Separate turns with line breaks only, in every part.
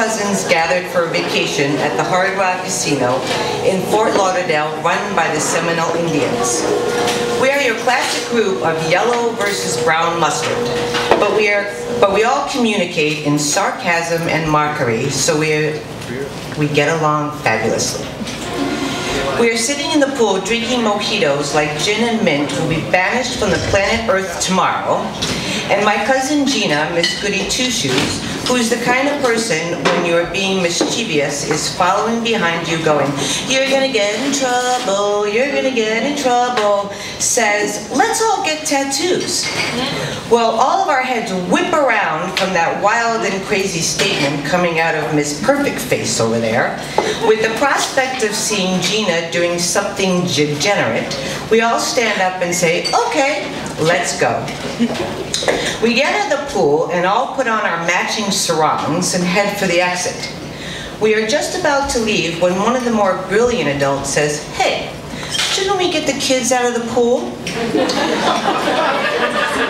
cousins gathered for a vacation at the Hard Rock Casino in Fort Lauderdale, run by the Seminole Indians. We are your classic group of yellow versus brown mustard, but we all communicate in sarcasm and mockery, so we get along fabulously. We are sitting in the pool drinking mojitos like gin and mint will be banished from the planet Earth tomorrow, and my cousin Gina, Miss Goody Two-Shoes, who is the kind of person when you're being mischievous is following behind you going, "You're gonna get in trouble, you're gonna get in trouble," says, "Let's all get tattoos." Well, all of our heads whip around from that wild and crazy statement coming out of Miss Perfect Face over there. With the prospect of seeing Gina doing something degenerate, we all stand up and say, "Okay, let's go." We get at the pool and all put on our matching sarongs and head for the exit. We are just about to leave when one of the more brilliant adults says, "Hey, shouldn't we get the kids out of the pool?"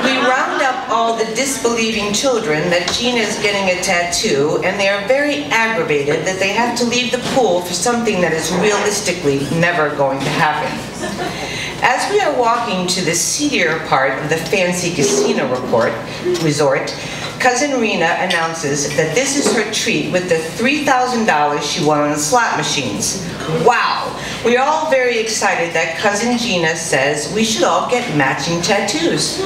We round up all the disbelieving children that Gina is getting a tattoo, and they are very aggravated that they have to leave the pool for something that is realistically never going to happen. As we are walking to the seedier part of the fancy casino resort, Cousin Rena announces that this is her treat with the $3,000 she won on the slot machines. Wow! We are all very excited that Cousin Gina says we should all get matching tattoos.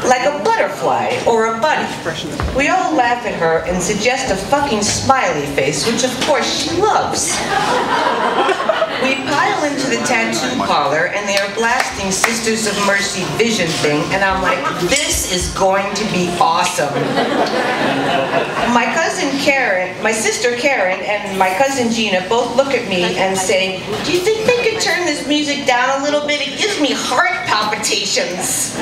Like a butterfly or a bunny. We all laugh at her and suggest a fucking smiley face, which of course she loves. We pile into the tattoo parlor and they are blasting Sisters of Mercy Vision thing, and I'm like, this is going to be awesome. My sister Karen and my cousin Gina both look at me and say, "Do you think they could turn this music down a little bit? It gives me heart palpitations."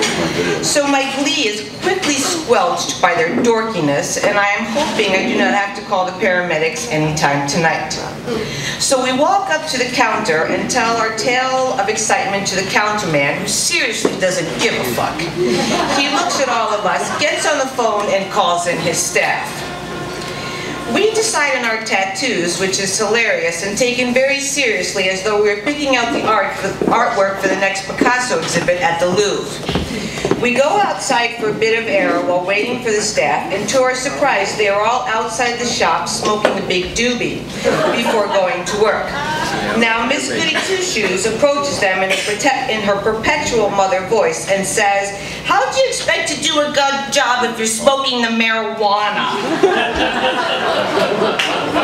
So my glee is quickly squelched by their dorkiness, and I am hoping I do not have to call the paramedics anytime tonight. So we walk up to the counter and tell our tale of excitement to the counterman, who seriously doesn't give a fuck. He looks at all of us, gets on the phone, and calls in his staff. We decide on our tattoos, which is hilarious and taken very seriously as though we were picking out the artwork for the next Picasso exhibit at the Louvre. We go outside for a bit of air while waiting for the staff, and to our surprise, they are all outside the shop smoking a big doobie before going to work. Now, Miss Goody Two-Shoes approaches them in her perpetual mother voice and says, "How do you expect to do a good job if you're smoking the marijuana?"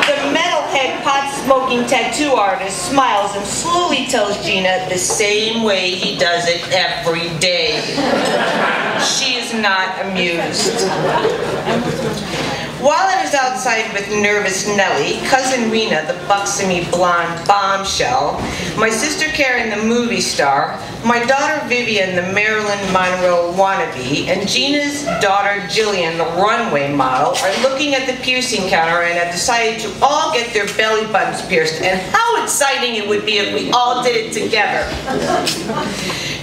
The metalhead pot-smoking tattoo artist smiles and slowly tells Gina the same way he does it every day. She is not amused. While I was outside with nervous Nellie, Cousin Rena, the buxomy blonde bombshell, my sister Karen, the movie star, my daughter Vivian, the Marilyn Monroe wannabe, and Gina's daughter Jillian, the runway model, are looking at the piercing counter and have decided to all get their belly buttons pierced, and how exciting it would be if we all did it together.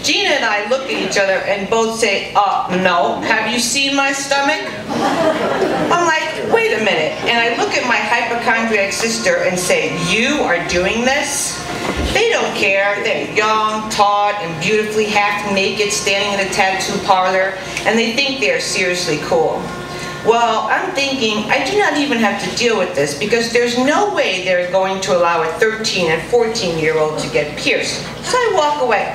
Gina and I look at each other and both say, "No, have you seen my stomach?" I'm like, wait a minute, and I look at my hypochondriac sister and say, "You are doing this?" They don't care. They're young, taut, and beautifully half naked standing in a tattoo parlor, and they think they are seriously cool. Well, I'm thinking I do not even have to deal with this because there's no way they're going to allow a 13 and 14-year-old to get pierced. So I walk away.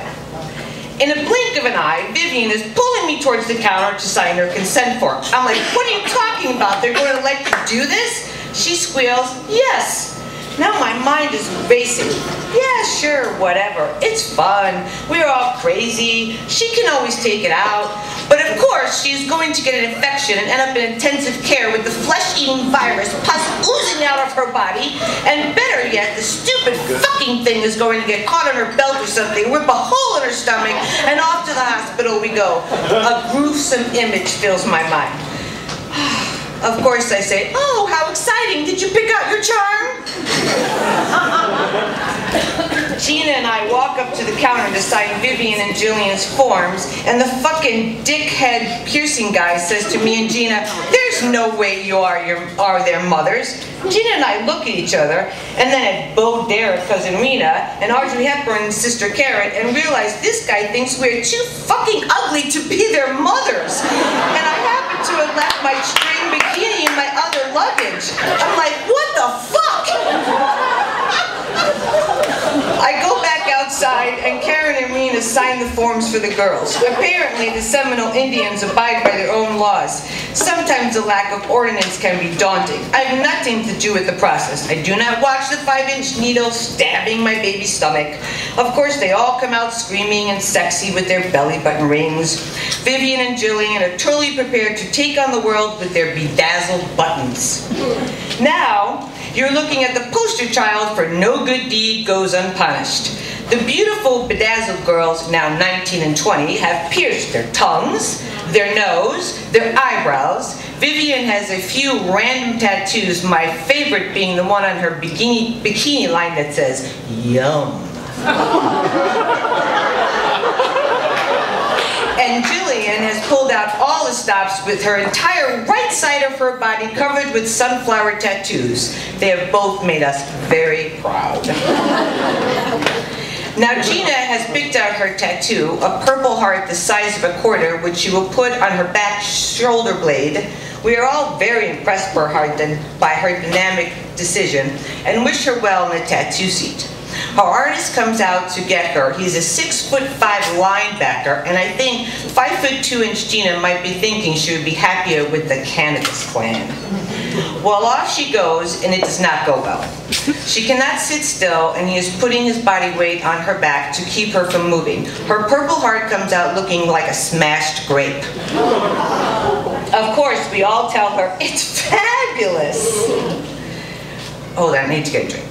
In a blink of an eye, Vivian is pulling me towards the counter to sign her consent form. I'm like, "What are you talking about? They're going to let you do this?" She squeals, "Yes." Now my mind is racing. Yeah, sure, whatever. It's fun. We're all crazy. She can always take it out. But of course, she's going to get an infection and end up in intensive care with the flesh-eating virus pus oozing out of her body. And better yet, the stupid fucking thing is going to get caught on her belt or something, rip a hole in her stomach, and off to the hospital we go. A gruesome image fills my mind. Of course I say, "Oh, how exciting! Did you pick out your charm?" Gina and I walk up to the counter to sign Vivian and Jillian's forms, and the fucking dickhead piercing guy says to me and Gina, "There's no way you are their mothers." Gina and I look at each other, and then at Bo Dare, cousin Rena, and Audrey Hepburn's sister Karen, and realize this guy thinks we're too fucking ugly to be their mothers. And I happen to have left my string bikini in my other luggage. I'm like, what the fuck? I go back outside, and Karen and Rena sign the forms for the girls. Apparently, the Seminole Indians abide by their own laws. Sometimes the lack of ordinance can be daunting. I have nothing to do with the process. I do not watch the 5-inch needle stabbing my baby's stomach. Of course, they all come out screaming and sexy with their belly button rings. Vivian and Jillian are totally prepared to take on the world with their bedazzled buttons. Now, you're looking at the poster child for no good deed goes unpunished. The beautiful bedazzled girls, now 19 and 20, have pierced their tongues, their nose, their eyebrows. Vivian has a few random tattoos, my favorite being the one on her bikini line that says, "Yum." And Jillian has pulled out all the stops with her entire right side of her body covered with sunflower tattoos. They have both made us very proud. Now Gina has picked out her tattoo, a purple heart the size of a quarter, which she will put on her back shoulder blade. We are all very impressed by her dynamic decision and wish her well in the tattoo seat. Her artist comes out to get her. He's a 6'5" linebacker, and I think 5'2" Gina might be thinking she would be happier with the cannabis plan. Well, off she goes, and it does not go well. She cannot sit still, and he is putting his body weight on her back to keep her from moving. Her purple heart comes out looking like a smashed grape. Of course, we all tell her, "It's fabulous." Hold on, I need to get a drink.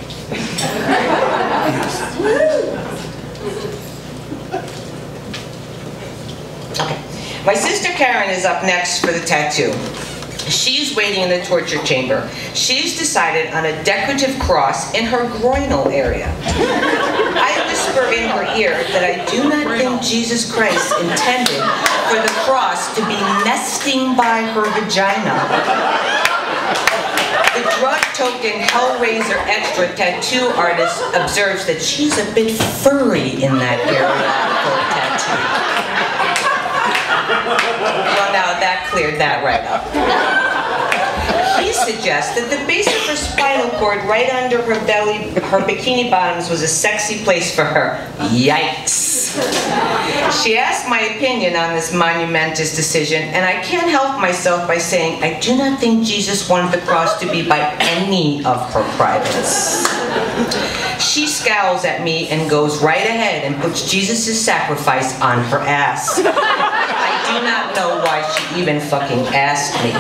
Okay. My sister Karen is up next for the tattoo. She's waiting in the torture chamber. She's decided on a decorative cross in her groinal area. I whisper in her ear that I do not think Jesus Christ intended for the cross to be nesting by her vagina. The drug token Hellraiser Extra tattoo artist observes that she's a bit furry in that area for a tattoo. Well, now that cleared that right up. He suggests that the base of her spinal cord right under her belly, her bikini bottoms, was a sexy place for her. Yikes. She asked my opinion on this monumentous decision, and I can't help myself by saying I do not think Jesus wanted the cross to be by any of her privates. She scowls at me and goes right ahead and puts Jesus' sacrifice on her ass. I do not know why she even fucking asked me.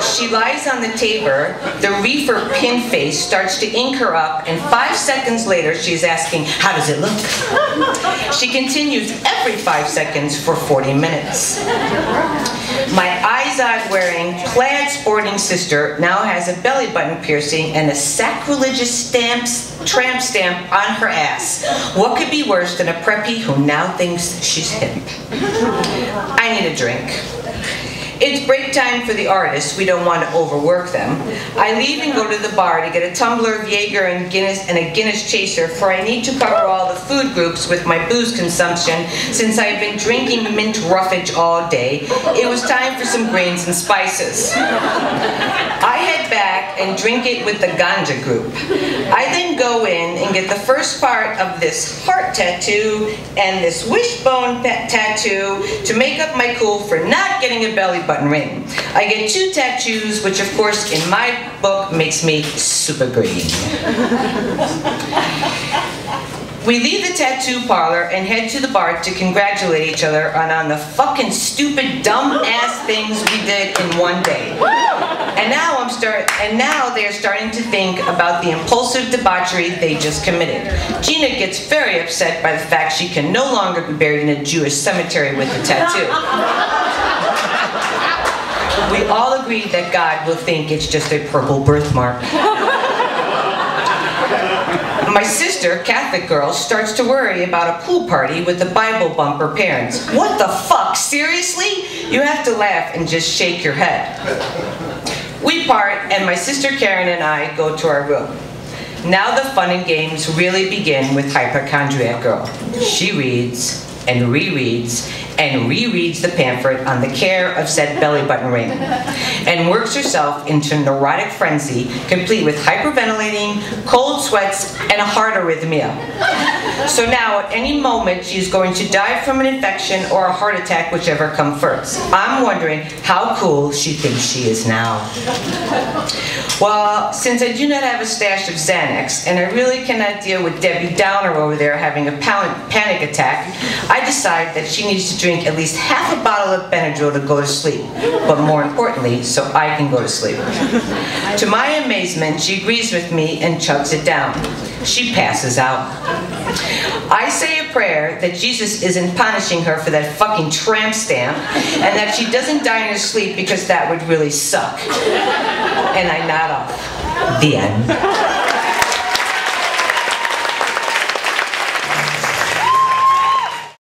She lies on the table, the reefer pin face starts to ink her up, and 5 seconds later she's asking, "How does it look?" She continues every 5 seconds for 40 minutes. My eyes-on-wearing, plaid sporting sister now has a belly button piercing and a sacrilegious tramp stamp on her ass. What could be worse than a preppy who now thinks she's hip? I need a drink. It's break time for the artists. We don't want to overwork them. I leave and go to the bar to get a tumbler of Jaeger and a Guinness chaser, for I need to cover all the food groups with my booze consumption since I've been drinking mint roughage all day. It was time for some grains and spices. I head back and drink it with the ganja group. I then go in and get the first part of this heart tattoo and this wishbone tattoo to make up my cool for not getting a belly button ring. I get 2 tattoos, which of course in my book makes me super green. We leave the tattoo parlor and head to the bar to congratulate each other on the fucking stupid, dumb-ass things we did in one day. And now they're starting to think about the impulsive debauchery they just committed. Gina gets very upset by the fact she can no longer be buried in a Jewish cemetery with a tattoo. We all agree that God will think it's just a purple birthmark. My sister, Catholic girl, starts to worry about a pool party with the Bible bumper parents. What the fuck, seriously? You have to laugh and just shake your head. We part, and my sister Karen and I go to our room. Now the fun and games really begin with Hypochondriac Girl. She reads and rereads and rereads the pamphlet on the care of said belly button ring, and works herself into neurotic frenzy, complete with hyperventilating, cold sweats, and a heart arrhythmia. So now, at any moment, she's going to die from an infection or a heart attack, whichever comes first. I'm wondering how cool she thinks she is now. Well, since I do not have a stash of Xanax, and I really cannot deal with Debbie Downer over there having a panic attack, I decide that she needs to drink at least half a bottle of Benadryl to go to sleep, but more importantly, so I can go to sleep. To my amazement, she agrees with me and chugs it down. She passes out. I say a prayer that Jesus isn't punishing her for that fucking tramp stamp, and that she doesn't die in her sleep because that would really suck. And I nod off. The end.